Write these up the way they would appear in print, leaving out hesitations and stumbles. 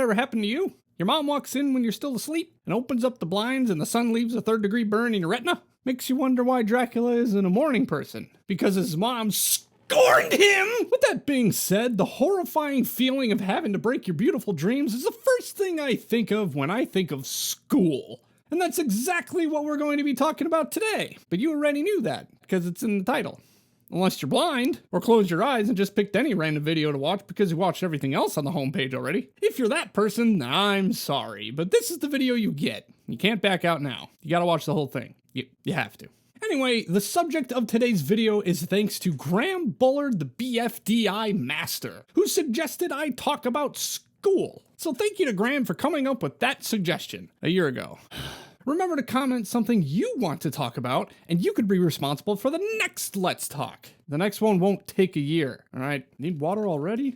ever happened to you? Your mom walks in when you're still asleep and opens up the blinds and the sun leaves a third-degree burn in your retina? Makes you wonder why Dracula isn't a morning person. Because his mom scorned him! With that being said, the horrifying feeling of having to break your beautiful dreams is the first thing I think of when I think of school. And that's exactly what we're going to be talking about today. But you already knew that, because it's in the title. Unless you're blind, or closed your eyes and just picked any random video to watch because you watched everything else on the homepage already. If you're that person, I'm sorry, but this is the video you get. You can't back out now. You gotta watch the whole thing. You have to. Anyway, the subject of today's video is thanks to Graham Bullard, the BFDI master, who suggested I talk about school. So thank you to Graham for coming up with that suggestion a year ago. Remember to comment something you want to talk about, and you could be responsible for the next Let's Talk. The next one won't take a year, all right? Need water already?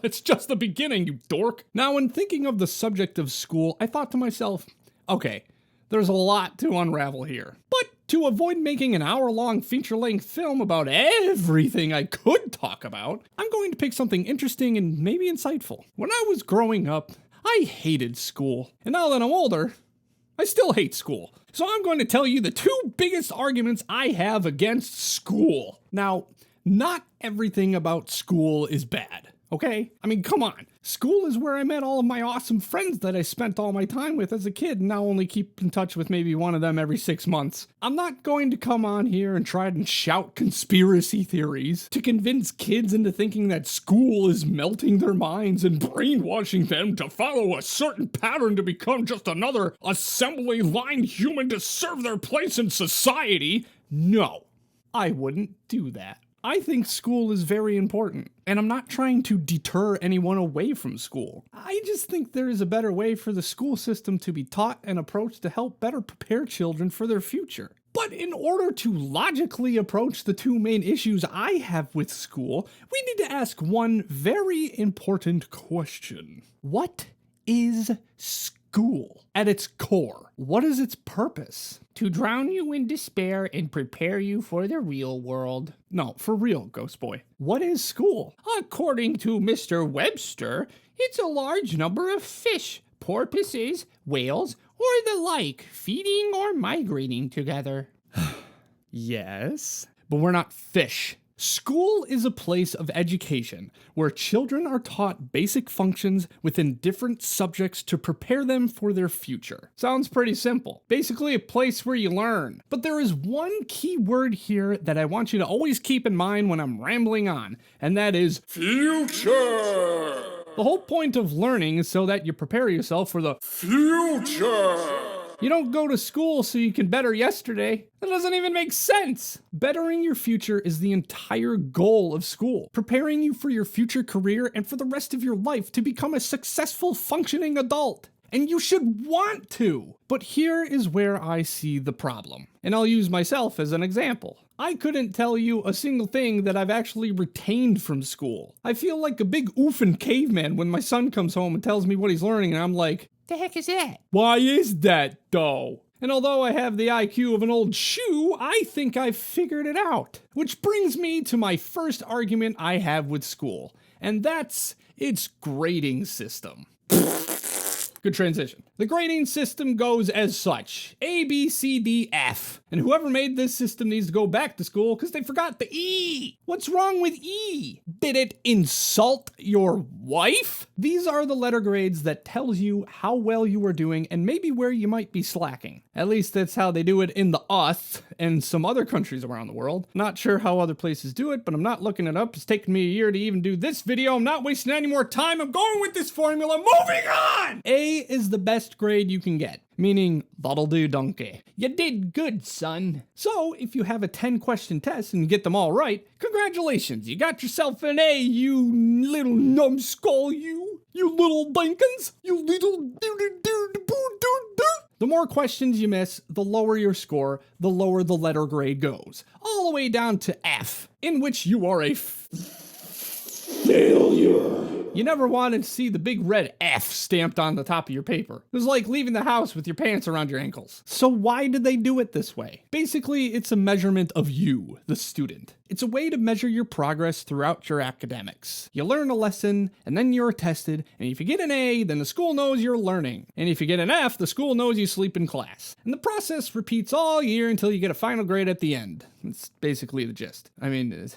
It's just the beginning, you dork. Now, when thinking of the subject of school, I thought to myself, okay, there's a lot to unravel here. But to avoid making an hour-long feature-length film about everything I could talk about, I'm going to pick something interesting and maybe insightful. When I was growing up, I hated school. And now that I'm older, I still hate school. So I'm going to tell you the two biggest arguments I have against school. Now, not everything about school is bad, okay? I mean, come on. School is where I met all of my awesome friends that I spent all my time with as a kid and now only keep in touch with maybe one of them every 6 months. I'm not going to come on here and try and shout conspiracy theories to convince kids into thinking that school is melting their minds and brainwashing them to follow a certain pattern to become just another assembly line human to serve their place in society. No, I wouldn't do that. I think school is very important, and I'm not trying to deter anyone away from school. I just think there is a better way for the school system to be taught and approached to help better prepare children for their future. But in order to logically approach the two main issues I have with school, we need to ask one very important question. What is school at its core? What is its purpose? To drown you in despair and prepare you for the real world. No, for real, Ghost Boy. What is school? According to Mr. Webster, it's a large number of fish, porpoises, whales, or the like, feeding or migrating together. Yes, but we're not fish. School is a place of education where children are taught basic functions within different subjects to prepare them for their future. Sounds pretty simple. Basically a place where you learn. But there is one key word here that I want you to always keep in mind when I'm rambling on, and that is future. The whole point of learning is so that you prepare yourself for the future. You don't go to school so you can better yesterday. That doesn't even make sense. Bettering your future is the entire goal of school. Preparing you for your future career and for the rest of your life to become a successful, functioning adult. And you should want to. But here is where I see the problem. And I'll use myself as an example. I couldn't tell you a single thing that I've actually retained from school. I feel like a big oofing caveman when my son comes home and tells me what he's learning and I'm like, the heck is that? Why is that, though? And although I have the IQ of an old shoe, I think I've figured it out. Which brings me to my first argument I have with school, and that's its grading system. Good transition. The grading system goes as such: A, B, C, D, F. And whoever made this system needs to go back to school because they forgot the E. What's wrong with E? Did it insult your wife? These are the letter grades that tells you how well you are doing and maybe where you might be slacking. At least that's how they do it in the US and some other countries around the world. Not sure how other places do it, but I'm not looking it up. It's taken me a year to even do this video. I'm not wasting any more time. I'm going with this formula. Moving on! A is the best grade you can get. Meaning, that'll do, donkey. You did good, son. So, if you have a 10-question test and get them all right, congratulations, you got yourself an A, you little numbskull, you little Dinkins, you little doo-doo-doo-doo-doo-doo. The more questions you miss, the lower your score, the lower the letter grade goes. All the way down to F, in which you are a failure. You never wanted to see the big red F stamped on the top of your paper. It was like leaving the house with your pants around your ankles. So why did they do it this way? Basically, it's a measurement of you, the student. It's a way to measure your progress throughout your academics. You learn a lesson, and then you're tested, and if you get an A, then the school knows you're learning. And if you get an F, the school knows you sleep in class. And the process repeats all year until you get a final grade at the end. That's basically the gist. I mean,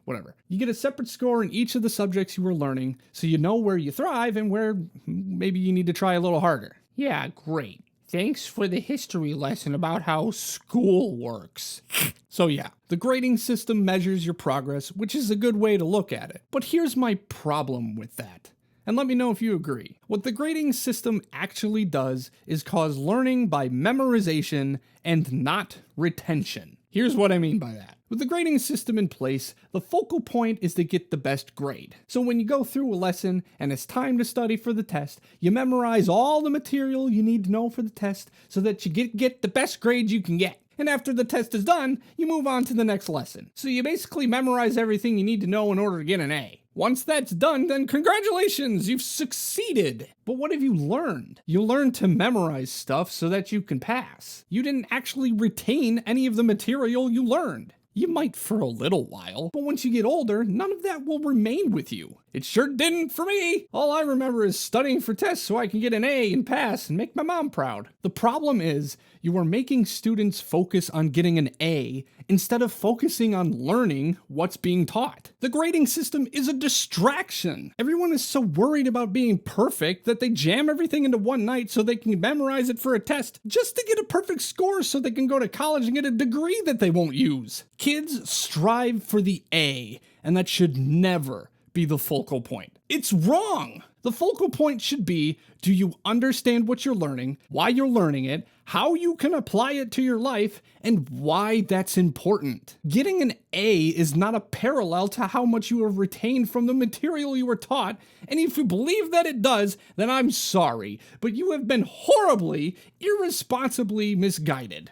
whatever. You get a separate score in each of the subjects you were learning, so you know where you thrive and where maybe you need to try a little harder. Yeah, great. Thanks for the history lesson about how school works. So yeah, the grading system measures your progress, which is a good way to look at it. But here's my problem with that. And let me know if you agree. What the grading system actually does is cause learning by memorization and not retention. Here's what I mean by that. With the grading system in place, the focal point is to get the best grade. So when you go through a lesson and it's time to study for the test, you memorize all the material you need to know for the test so that you get the best grade you can get. And after the test is done, you move on to the next lesson. So you basically memorize everything you need to know in order to get an A. Once that's done, then congratulations, you've succeeded. But what have you learned? You learned to memorize stuff so that you can pass. You didn't actually retain any of the material you learned. You might for a little while, but once you get older, none of that will remain with you. It sure didn't for me. All I remember is studying for tests so I can get an A and pass and make my mom proud. The problem is, you are making students focus on getting an A instead of focusing on learning what's being taught. The grading system is a distraction. Everyone is so worried about being perfect that they jam everything into one night so they can memorize it for a test just to get a perfect score so they can go to college and get a degree that they won't use. Kids strive for the A, and that should never be the focal point. It's wrong. The focal point should be, do you understand what you're learning, why you're learning it, how you can apply it to your life, and why that's important. Getting an A is not a parallel to how much you have retained from the material you were taught, and if you believe that it does, then I'm sorry, but you have been horribly, irresponsibly misguided.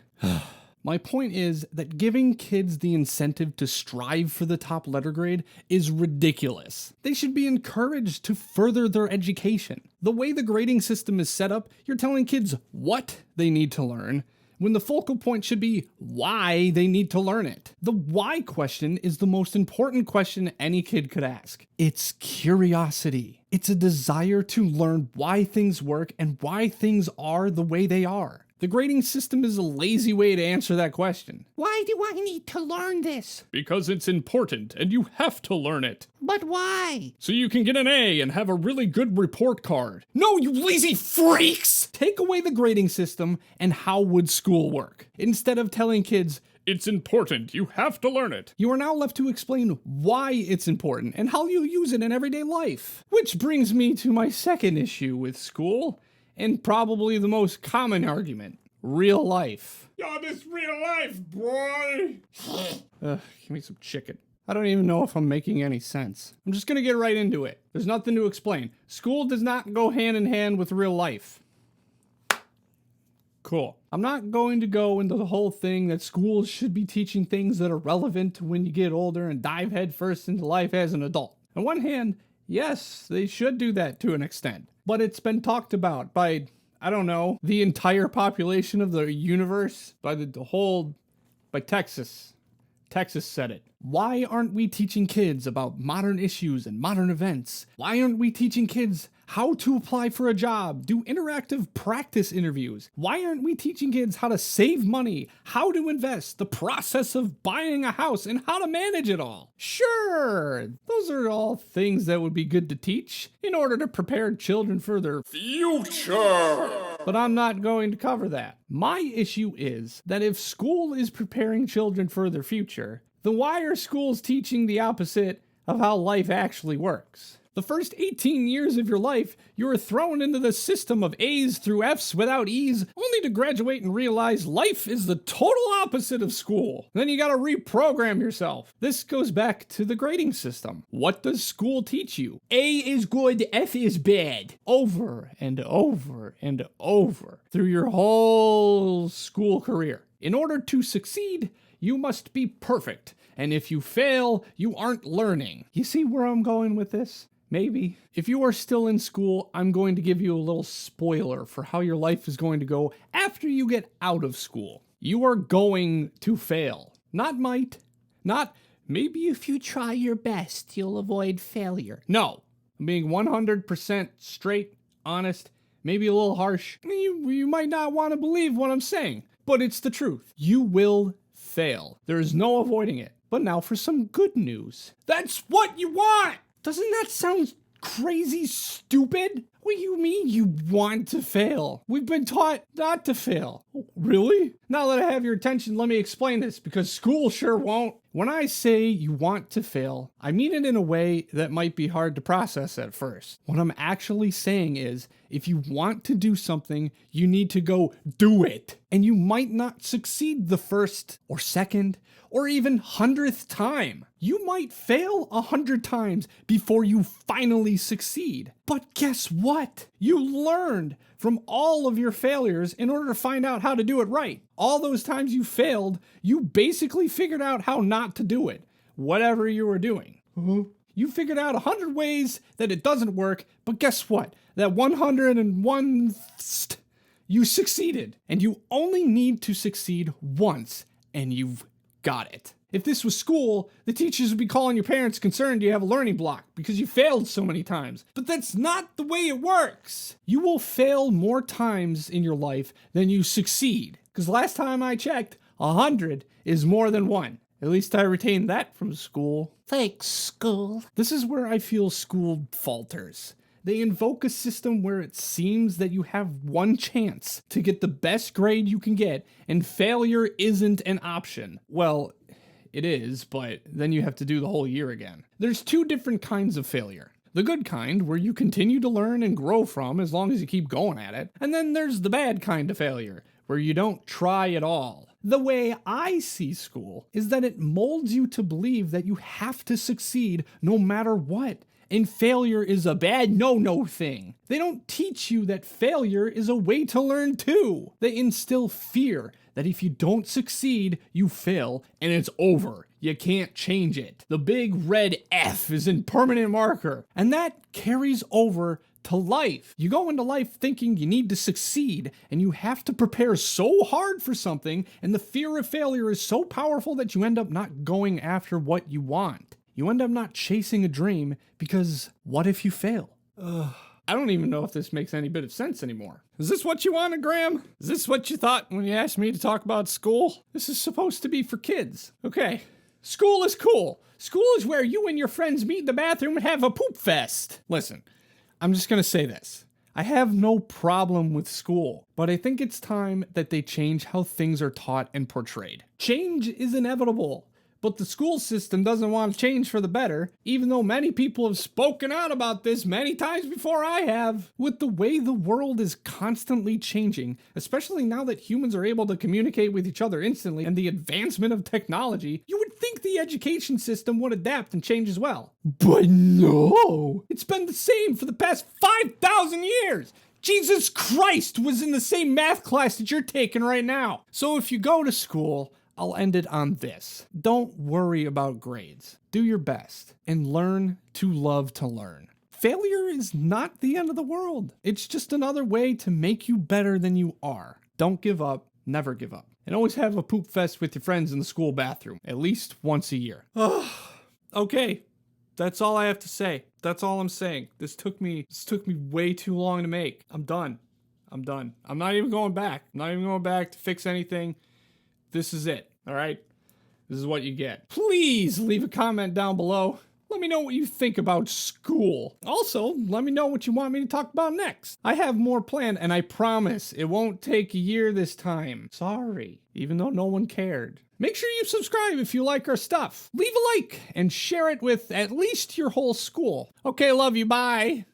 My point is that giving kids the incentive to strive for the top letter grade is ridiculous. They should be encouraged to further their education. The way the grading system is set up, you're telling kids what they need to learn, when the focal point should be why they need to learn it. The why question is the most important question any kid could ask. It's curiosity. It's a desire to learn why things work and why things are the way they are. The grading system is a lazy way to answer that question. Why do I need to learn this? Because it's important, and you have to learn it. But why? So you can get an A and have a really good report card. No, you lazy freaks! Take away the grading system, and how would school work? Instead of telling kids, it's important, you have to learn it, you are now left to explain why it's important and how you use it in everyday life. Which brings me to my second issue with school. And probably the most common argument, real life. Yo, this real life, boy! Give me some chicken. I don't even know if I'm making any sense. I'm just gonna get right into it. There's nothing to explain. School does not go hand in hand with real life. Cool. I'm not going to go into the whole thing that schools should be teaching things that are relevant to when you get older and dive headfirst into life as an adult. On one hand, yes, they should do that to an extent. But it's been talked about by, I don't know, the entire population of the universe, by Texas. Texas said it. Why aren't we teaching kids about modern issues and modern events? Why aren't we teaching kids how to apply for a job, do interactive practice interviews? Why aren't we teaching kids how to save money, how to invest, the process of buying a house, and how to manage it all? Sure, those are all things that would be good to teach in order to prepare children for their future. But I'm not going to cover that. My issue is that if school is preparing children for their future, then why are schools teaching the opposite of how life actually works? The first 18 years of your life, you are thrown into the system of A's through F's without E's, only to graduate and realize life is the total opposite of school. Then you gotta reprogram yourself. This goes back to the grading system. What does school teach you? A is good, F is bad. Over and over and over through your whole school career. In order to succeed, you must be perfect. And if you fail, you aren't learning. You see where I'm going with this? Maybe. If you are still in school, I'm going to give you a little spoiler for how your life is going to go after you get out of school. You are going to fail. Not might. Not maybe if you try your best, you'll avoid failure. No. I'm being 100% straight, honest, maybe a little harsh. You might not want to believe what I'm saying, but it's the truth. You will fail. There is no avoiding it. But now for some good news. That's what you want! Doesn't that sound crazy stupid? What do you mean you want to fail? We've been taught not to fail. Really? Now that I have your attention, let me explain this, because school sure won't. When I say you want to fail, I mean it in a way that might be hard to process at first. What I'm actually saying is, if you want to do something, you need to go do it. And you might not succeed the first or second or even 100th time. You might fail 100 times before you finally succeed. But guess what? You learned from all of your failures in order to find out how to do it right. All those times you failed, you basically figured out how not to do it, whatever you were doing. You figured out 100 ways that it doesn't work, but guess what? That 101 you succeeded. And you only need to succeed once, and you've got it. If this was school, the teachers would be calling your parents concerned you have a learning block because you failed so many times. But that's not the way it works. You will fail more times in your life than you succeed. Because last time I checked, 100 is more than 1. At least I retained that from school. Thanks, school. This is where I feel school falters. They invoke a system where it seems that you have one chance to get the best grade you can get, and failure isn't an option. Well, it is, but then you have to do the whole year again. There's two different kinds of failure. The good kind, where you continue to learn and grow from as long as you keep going at it. And then there's the bad kind of failure, where you don't try at all. The way I see school is that it molds you to believe that you have to succeed no matter what. And failure is a bad no-no thing. They don't teach you that failure is a way to learn too. They instill fear that if you don't succeed, you fail and it's over. You can't change it. The big red F is in permanent marker. And that carries over to life. You go into life thinking you need to succeed and you have to prepare so hard for something, and the fear of failure is so powerful that you end up not going after what you want. You end up not chasing a dream because what if you fail? I don't even know if this makes any bit of sense anymore. Is this what you wanted, Graham? Is this what you thought when you asked me to talk about school? This is supposed to be for kids. Okay, school is cool. School is where you and your friends meet in the bathroom and have a poop fest. Listen, I'm just gonna say this. I have no problem with school, but I think it's time that they change how things are taught and portrayed. Change is inevitable. But the school system doesn't want to change for the better, even though many people have spoken out about this many times before I have. With the way the world is constantly changing, especially now that humans are able to communicate with each other instantly and the advancement of technology, you would think the education system would adapt and change as well. But no! It's been the same for the past 5,000 years! Jesus Christ was in the same math class that you're taking right now! So if you go to school, I'll end it on this. Don't worry about grades. Do your best and learn to love to learn. Failure is not the end of the world. It's just another way to make you better than you are. Don't give up. Never give up. And always have a poop fest with your friends in the school bathroom, at least once a year. Okay. That's all I have to say. That's all I'm saying. This took me way too long to make. I'm done. I'm not even going back. I'm not even going back to fix anything. This is it, all right? This is what you get. Please leave a comment down below. Let me know what you think about school. Also, let me know what you want me to talk about next. I have more planned, and I promise it won't take a year this time. Sorry, even though no one cared. Make sure you subscribe if you like our stuff. Leave a like and share it with at least your whole school. Okay, love you, bye.